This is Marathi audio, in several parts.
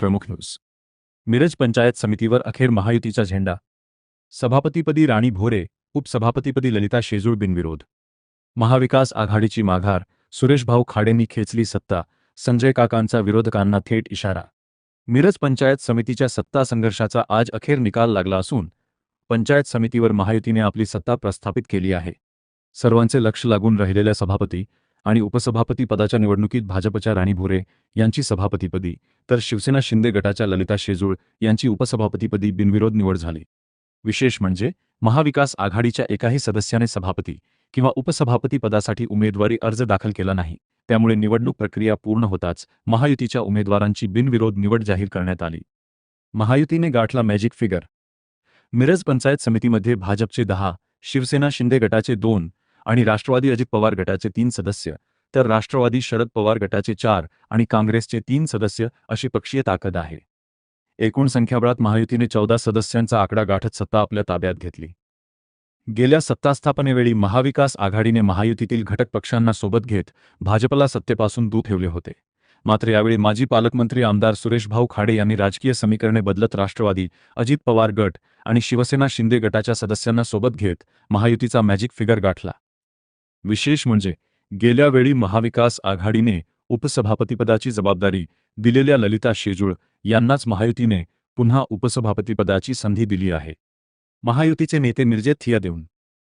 प्रमुख न्यूज. मिरज पंचायत समितीवर अखेर महायुतीचा झेंडा. सभापतीपदी राणी भोरे, उपसभापतीपदी ललिता शेजूळ बिनविरोध. महाविकास आघाडीची माघार, सुरेशभाऊ खाडेंनी खेचली सत्ता, संजय काकांचा विरोधकांना थेट इशारा. मिरज पंचायत समितीच्या सत्ता संघर्षाचा आज अखेर निकाल लागला असून पंचायत समितीवर महायुतीने आपली सत्ता प्रस्थापित केली आहे. सर्वांचे लक्ष लागून राहिलेल्या सभापती आणि उपसभापती पदाच्या निवडणुकीत भाजपच्या राणी भोरे यांची सभापतीपदी तर शिवसेना शिंदे गटाच्या ललिता शेजूळ यांची उपसभापतीपदी बिनविरोध निवड झाली. विशेष म्हणजे महाविकास आघाडीच्या एकाही सदस्याने सभापती किंवा उपसभापती पदासाठी उमेदवारी अर्ज दाखल केला नाही. त्यामुळे निवडणूक प्रक्रिया पूर्ण होताच महायुतीच्या उमेदवारांची बिनविरोध निवड जाहीर करण्यात आली. महायुतीने गाठला मॅजिक फिगर. मिरज पंचायत समितीमध्ये भाजपचे 10, शिवसेना शिंदे गटाचे 2 आणि राष्ट्रवादी अजित पवार गटाचे 3 सदस्य, तर राष्ट्रवादी शरद पवार गटाचे 4 आणि काँग्रेसचे 3 सदस्य अशी पक्षीय ताकद आहे. एकूण संख्याबळात महायुतीने 14 सदस्यांचा आकडा गाठत सत्ता आपल्या ताब्यात घेतली. गेल्या सत्तास्थापनेवेळी महाविकास आघाडीने महायुतीतील घटक पक्षांना सोबत घेत भाजपला सत्तेपासून दूर ठेवले होते. मात्र यावेळी माजी पालकमंत्री आमदार सुरेशभाऊ खाडे यांनी राजकीय समीकरणे बदलत राष्ट्रवादी, अजित पवार गट आणि शिवसेना शिंदे गटाच्या सदस्यांना सोबत घेत महायुतीचा मॅजिक फिगर गाठला. विशेष म्हणजे गेल्या वेळी महाविकास आघाडीने उपसभापतीपदाची जबाबदारी दिलेल्या ललिता शेजूळ यांनाच महायुतीने पुन्हा उपसभापतीपदाची संधी दिली आहे. महायुतीचे नेते निर्जेत थिया देऊन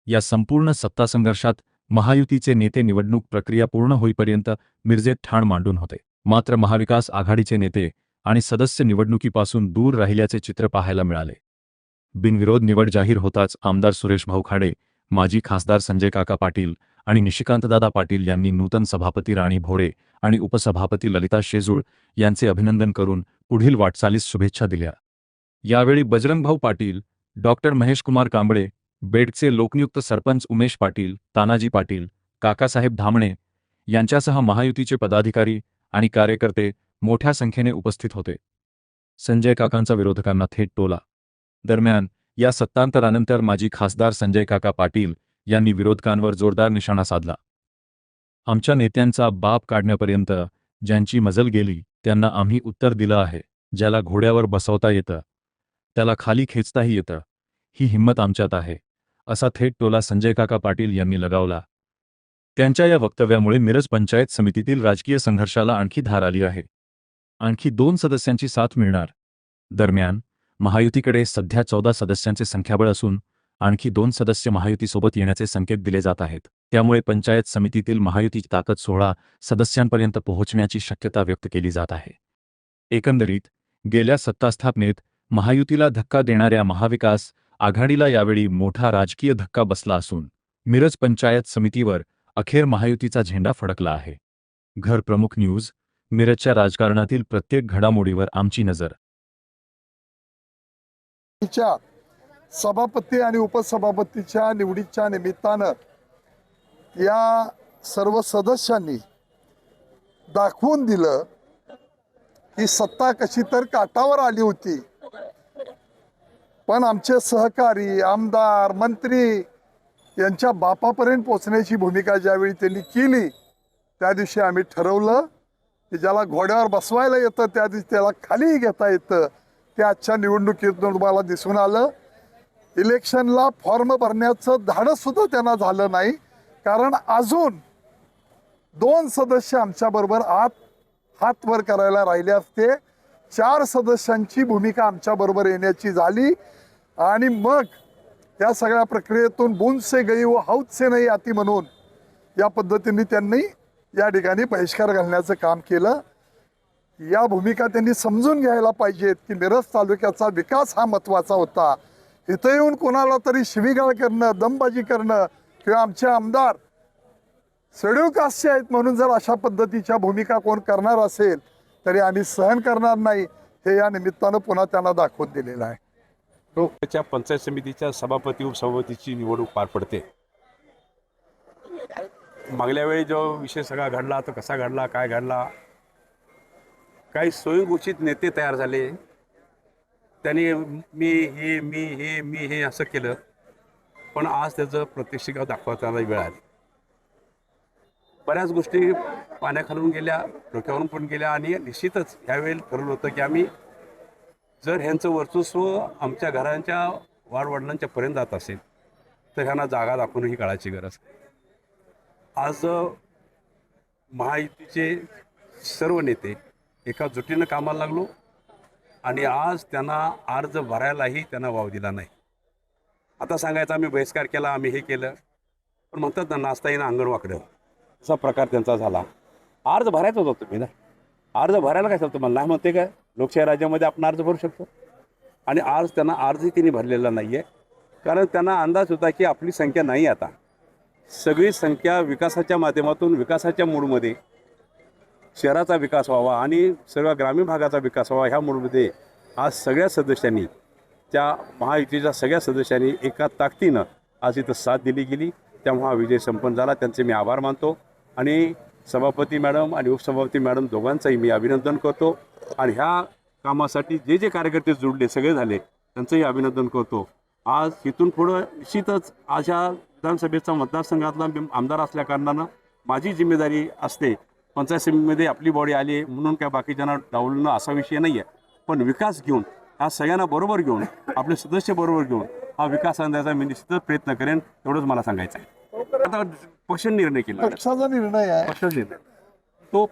या संपूर्ण सत्ता संघर्षात महायुतीचे नेते निवडणूक प्रक्रिया पूर्ण होईपर्यंत मिरजेत ठाण मांडून होते. मात्र महाविकास आघाडीचे नेते आणि सदस्य निवडणुकीपासून दूर राहिल्याचे चित्र पाहायला मिळाले. बिनविरोध निवड जाहीर होताच आमदार सुरेशभाऊ खाडे, माजी खासदार संजय काका पाटील आणि निशिकांतदादा पाटील यांनी नूतन सभापती राणी भोरे आणि उपसभापती ललिता शेजूळ यांचे अभिनंदन करून पुढील वाटचालीस शुभेच्छा दिल्या. यावेळी बजरंगभाऊ पाटील, डॉक्टर महेशकुमार कांबळे, बेडचे लोकनियुक्त सरपंच उमेश पाटील, तानाजी पाटील, काकासाहेब धामणे यांच्यासह महायुतीचे पदाधिकारी आणि कार्यकर्ते मोठ्या संख्येने उपस्थित होते. संजय काकांचा विरोधकांना थेट टोला. दरम्यान या सत्तांतरानंतर माजी खासदार संजय काका पाटील यांनी विरोधकांवर जोरदार निशाणा साधला. आमच्या नेत्यांचा बाप काढण्यापर्यंत ज्यांची मजल गेली त्यांना आम्ही उत्तर दिलं आहे. ज्याला घोड्यावर बसवता येतं त्याला खाली खेचताही येतं. ही हिंमत आमच्यात आहे, असा थेट टोला संजय काका पाटील यांनी लगावला. त्यांच्या या वक्तव्यामुळे मिरज पंचायत समितीतील राजकीय संघर्षाला आणखी धार आली आहे. आणखी 2 सदस्यांची साथ मिळणार. दरम्यान महायुतीकडे सध्या 14 सदस्यांचे संख्याबळ असून आणखी 2 सदस्य महायुतीसोबत येण्याचे संकेत दिले जात आहेत. त्यामुळे पंचायत समितीतील महायुतीची ताकद 16 सदस्यांपर्यंत पोहोचण्याची शक्यता व्यक्त केली जात आहे. एकंदरीत गेल्या सत्तास्थापनेत महायुतीला धक्का देणाऱ्या महाविकास आघाडीला यावेळी मोठा राजकीय धक्का बसला असून मिरज पंचायत समितीवर अखेर महायुतीचा झेंडा फडकला आहे. घर प्रमुख न्यूज. मिरजच्या राजकारणातील प्रत्येक घडामोडीवर आमची नजर. सभापती आणि उपसभापतीच्या निवडीच्या निमित्तानं या सर्व सदस्यांनी दाखवून दिलं की सत्ता कशी तर काठावर आली होती, पण आमचे सहकारी, आमदार, मंत्री यांच्या बापापर्यंत पोचण्याची भूमिका ज्यावेळी त्यांनी केली त्या दिवशी आम्ही ठरवलं की ज्याला घोड्यावर बसवायला येतं त्या दिवशी त्याला खालीही घेता येतं. ते आजच्या निवडणुकीतून तुम्हाला दिसून आलं. इलेक्शनला फॉर्म भरण्याचं धाडस सुद्धा त्यांना झालं नाही, कारण अजून 2 सदस्य आमच्याबरोबर हात वर करायला राहिले असते. 4 सदस्यांची भूमिका आमच्याबरोबर येण्याची झाली आणि मग या सगळ्या प्रक्रियेतून बूंद से गई व हौद से नहीं आती म्हणून या पद्धतीने त्यांनी या ठिकाणी बहिष्कार घालण्याचं काम केलं. या भूमिका त्यांनी समजून घ्यायला पाहिजेत की मिरज तालुक्याचा विकास हा महत्त्वाचा होता. इथं येऊन कोणाला तरी शिवीगाळ करणं, दमबाजी करणं किंवा आमचे आमदार शेड्यूल कास्टचे आहेत म्हणून जर अशा पद्धतीच्या भूमिका कोण करणार असेल तरी आम्ही सहन करणार नाही, हे या निमित्तानं पुन्हा त्यांना दाखवून दिलेलं आहे. त्याच्या पंचायत समितीच्या सभापती उपसभापतीची निवडणूक पार पडते. मागल्या वेळी जो विषय सगळा घडला तो कसा घडला, काय घडला, काही स्वयंघोषित नेते तयार झाले. त्यांनी मी हे असं केलं, पण आज त्याचं प्रत्यक्षिका दाखवताना वेळ आली. बऱ्याच गोष्टी पाण्याखालून गेल्या, डोक्यावरून पण गेल्या आणि निश्चितच यावेळी ठरवलं होतं की आम्ही जर ह्यांचं वर्चस्व आमच्या घरांच्या वाडवडिलांच्या पर्यंत जात असेल तर ह्यांना जागा दाखवणं ही काळाची गरज आहे. आज महायुतीचे सर्व नेते एका जुटीनं कामाला लागलो आणि आज त्यांना अर्ज भरायलाही त्यांना वाव दिला नाही. आता सांगायचं आम्ही बहिष्कार केला, आम्ही हे केलं, पण म्हणतात ना नाचता येणं अंगण वाकडं, असा प्रकार त्यांचा झाला. अर्ज भरायचा होता तुम्ही ना, अर्ज भरायला काय चालतं मला नाही म्हणते काय, लोकशाही राज्यामध्ये आपण अर्ज भरू शकतो. आणि आज त्यांना अर्जही त्यांनी भरलेला नाही आहे, कारण त्यांना अंदाज होता की आपली संख्या नाही, आता सगळी संख्या विकासाच्या माध्यमातून विकासाच्या मूडमध्ये शहराचा विकास व्हावा आणि सर्व ग्रामीण भागाचा विकास व्हावा ह्या मूडमध्ये आज सगळ्या सदस्यांनी, त्या महायुतीच्या सगळ्या सदस्यांनी एका ताकदीनं आज इथं साथ दिली गेली. त्यामुळे हा विजय संपन्न झाला. त्यांचे मी आभार मानतो आणि सभापती मॅडम आणि उपसभापती मॅडम दोघांचंही मी अभिनंदन करतो. आणि ह्या कामासाठी जे जे कार्यकर्ते जुडले सगळे झाले त्यांचंही अभिनंदन करतो. आज इथून पुढं निश्चितच अशा विधानसभेचा मतदारसंघातला आमदार असल्याकारणानं माझी जिम्मेदारी असते. पंचायत समितीमध्ये आपली बॉडी आली आहे म्हणून काय बाकीच्यांना डावलणं असा विषय नाही आहे, पण विकास घेऊन हा सगळ्यांना बरोबर घेऊन आपले सदस्य बरोबर घेऊन हा विकास आणण्याचा मी निश्चितच प्रयत्न करेन, एवढंच मला सांगायचं आहे. आता पक्ष निर्णय केला, पक्षाचा निर्णय आहे. पक्ष निर्णय